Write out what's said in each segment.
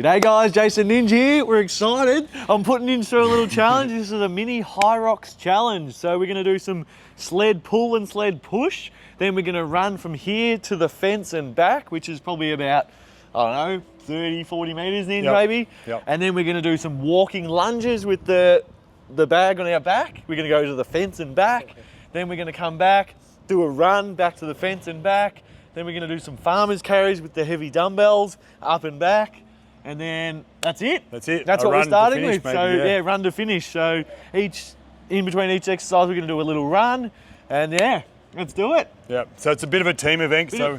G'day guys, Jason Ninja here. We're excited. I'm putting in through a little challenge. This is a mini HYROX challenge. So we're gonna do some sled pull and sled push. Then we're gonna run from here to the fence and back, which is probably about, I don't know, 30, 40 meters in maybe. Yep. And then we're gonna do some walking lunges with the bag on our back. We're gonna go to the fence and back. Then we're gonna come back, do a run back to the fence and back. Then we're gonna do some farmer's carries with the heavy dumbbells, up and back. And then that's it. That's it. That's A what we're run to starting finish, with. maybe, So yeah. run to finish. So in between each exercise, we're gonna do a little run. And yeah, let's do it. Yeah, so it's a bit of a team event. So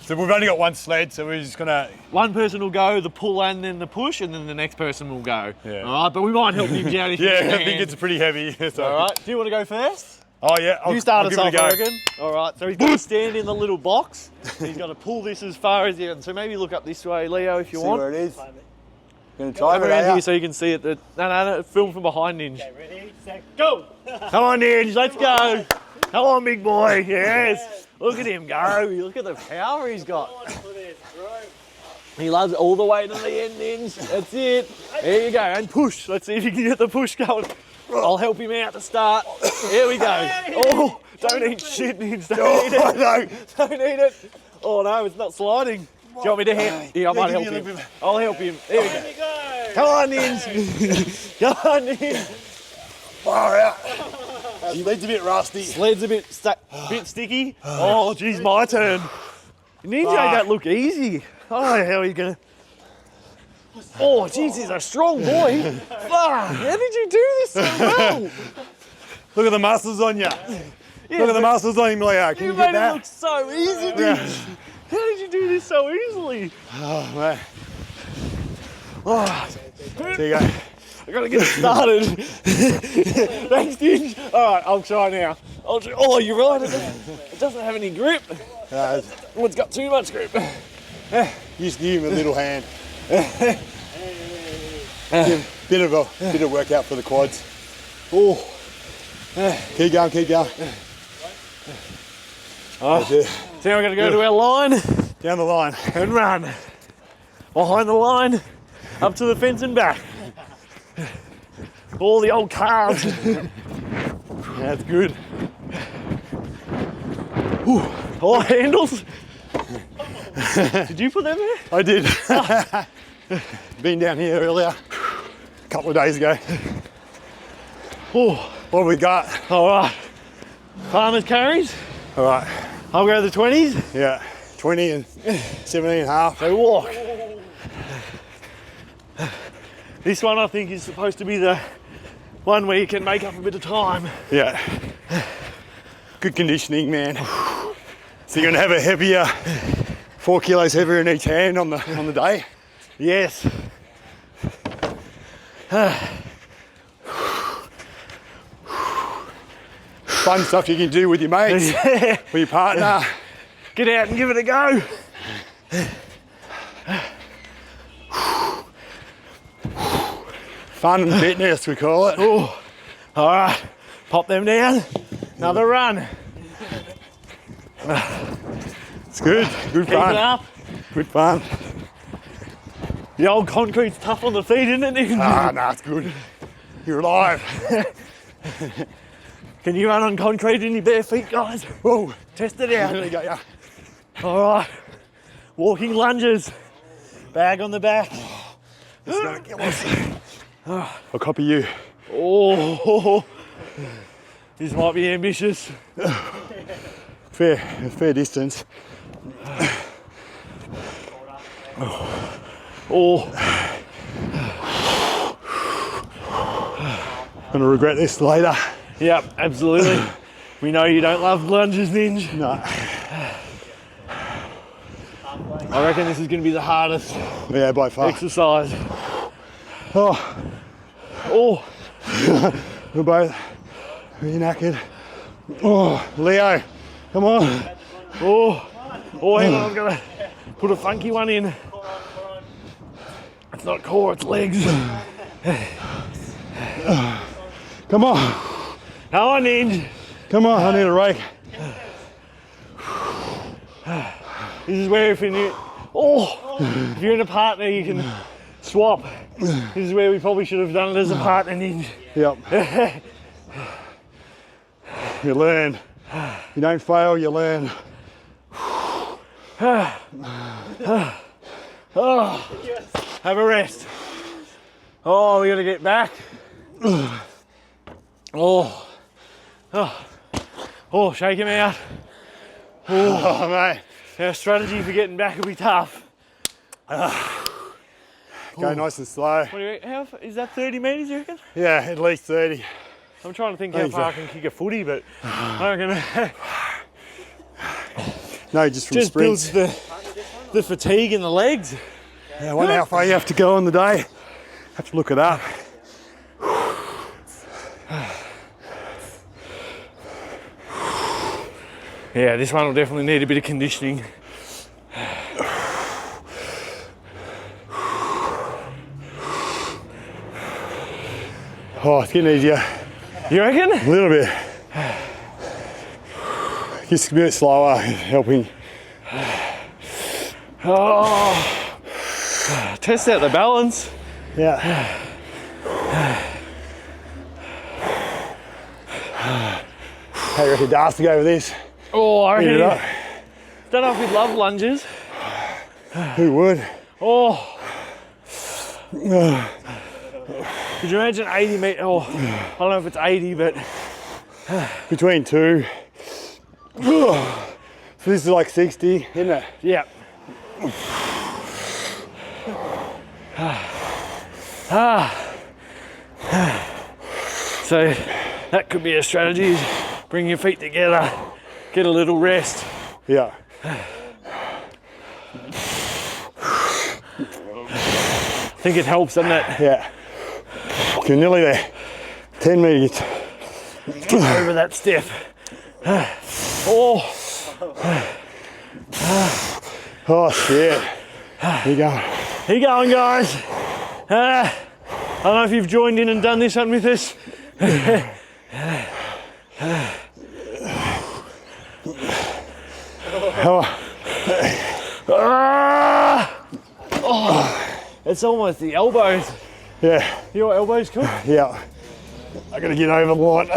we've only got one sled, so we're just gonna... One person will go the pull and then the push, and then the next person will go. Yeah. All right, but we might help him down if you Yeah, can. I think it's pretty heavy. So. All right, do you want to go first? Oh yeah, You start I'll us give off, it a go. I reckon. All right, so he's got to stand in the little box. He's got to pull this as far as he can. So maybe look up this way, Leo, if you want. See where it is. Gonna try Come it around here out. so you can see it. No, film from behind, Ninja. Okay, ready, set, go! Come on, Ninja, let's go. Come on, big boy. Yes. Look at him go. Look at the power he's got. He loves it all the way to the end, Ninja. That's it. There you go. And push. Let's see if you can get the push going. I'll help him out to start. Here we go. Oh, don't eat shit, Ninja. Don't eat it. No. Don't eat it. Oh no, it's not sliding. Do you want me to help? Yeah, I might help him. I'll help him. There we go. Come on, Ninja. Come on, Ninja. Far out. Sled's a bit rusty. Sled's a bit sticky. Oh, geez, my turn. Ninja, that look easy. Oh, how are you gonna? Oh, geez, he's a strong boy. Fuck, how did you do this so well? Look at the muscles on you. Yeah, Look at the muscles on him, Leo. Can You you made get it that? look so easy, Yeah. Ninja. How did you do this so easily? Oh man. Oh, There you go. I gotta get it started. Thanks, Ninja. All right, I'll try now. Oh, you're right. It doesn't have any grip. Oh, it's got too much grip. Just give him a little hand. Bit of workout for the quads. Oh. Keep going, keep going. Oh. That's it. So now we're gonna go to our line Down the line. and run. Behind the line, up to the fence and back. All the old calves. That's good. Ooh. Oh, handles. Did you put them there? I did. Been down here earlier, a couple of days ago. Oh, What have we got? all right. Farmer's carries. All right. I'll go to the 20s. Yeah, 20 and 17 and a half. So walk. This one I think is supposed to be the one where you can make up a bit of time. Yeah. Good conditioning, man. So you're gonna have a heavier, 4 kilos heavier in each hand on the day. Yes. Fun stuff you can do with your mates, with your partner. Get out and give it a go. Fun and fitness, we call it. Oh, all right. Pop them down. Another run. It's good. Good Keep it fun. up. Good fun. The old concrete's tough on the feet, isn't it? Nah, it's good. You're alive. Can you run on concrete in your bare feet, guys? Whoa. Test it out. There you go, yeah. All right. Walking lunges. Bag on the back. It's gonna kill us. I'll copy you. Oh, this might be ambitious. Fair distance. Oh, Gonna regret this later. yep, absolutely. We know you don't love lunges, Ninja. No. I reckon this is going to be the hardest Yeah, by far. exercise. Oh, Oh, we're both really knackered. Oh, Leo, come on. oh, hang on, I'm going to put a funky one in. It's not core, it's legs. Come on. Come on, Ninja. Come on, I need a rake. This is where if you're in a partner, you can swap. This is where we probably should have done it as a partner ninja. Yep. You learn. You don't fail, you learn. Oh, have a rest. Oh, we gotta get back. Oh, shake him out. Oh, mate. Our strategy for getting back will be tough. Go nice and slow. What do you reckon? Is that 30 metres, you reckon? Yeah, at least 30. I'm trying to think how far I can kick a footy, but I reckon No, just from just sprints. builds the fatigue in the legs. Yeah, I wonder how far you have to go on the day. Have to look it up. Yeah, this one will definitely need a bit of conditioning. Oh, it's getting easier. You reckon? A little bit. Just a bit slower, helping. Oh, test out the balance. Yeah. How you reckon Darcy go with this? Oh, I Eat it reckon. up. Don't know if we'd love lunges. Who would? Oh. Could you imagine 80 metres? Oh, I don't know if it's 80, but Between two. So this is like 60, isn't it? yeah. So that could be a strategy, is bring your feet together, get a little rest. Yeah. I think it helps, doesn't it? Yeah. You're nearly there. 10 metres. Over that step. Oh, Oh shit. Here you go. here you going, guys. I don't know if you've joined in and done this one with us. Oh, it's almost the elbows. Yeah. Your elbows cool? Yeah. I gotta get over the line.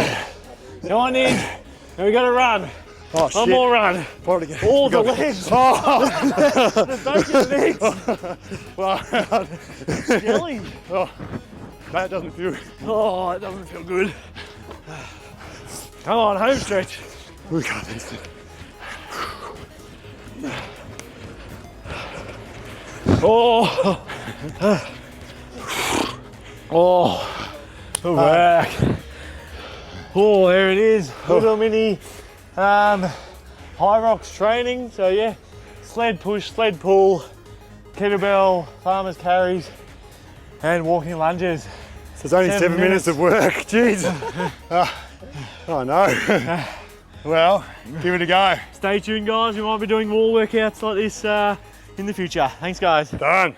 Come on in. And we gotta run. Oh shit. One more run. Probably get- All the legs. Oh. Don't get legs. Well, Jelly. oh, that doesn't feel. Oh, it doesn't feel good. Come on, home stretch. We got this. Oh. Oh. We're back. Oh, there it is. Little mini HYROX training. So yeah, sled push, sled pull, kettlebell, farmer's carries, and walking lunges. So it's only 7 minutes of work. Jeez. Oh no. Well, give it a go. Stay tuned, guys. We might be doing more workouts like this in the future. Thanks, guys. Done.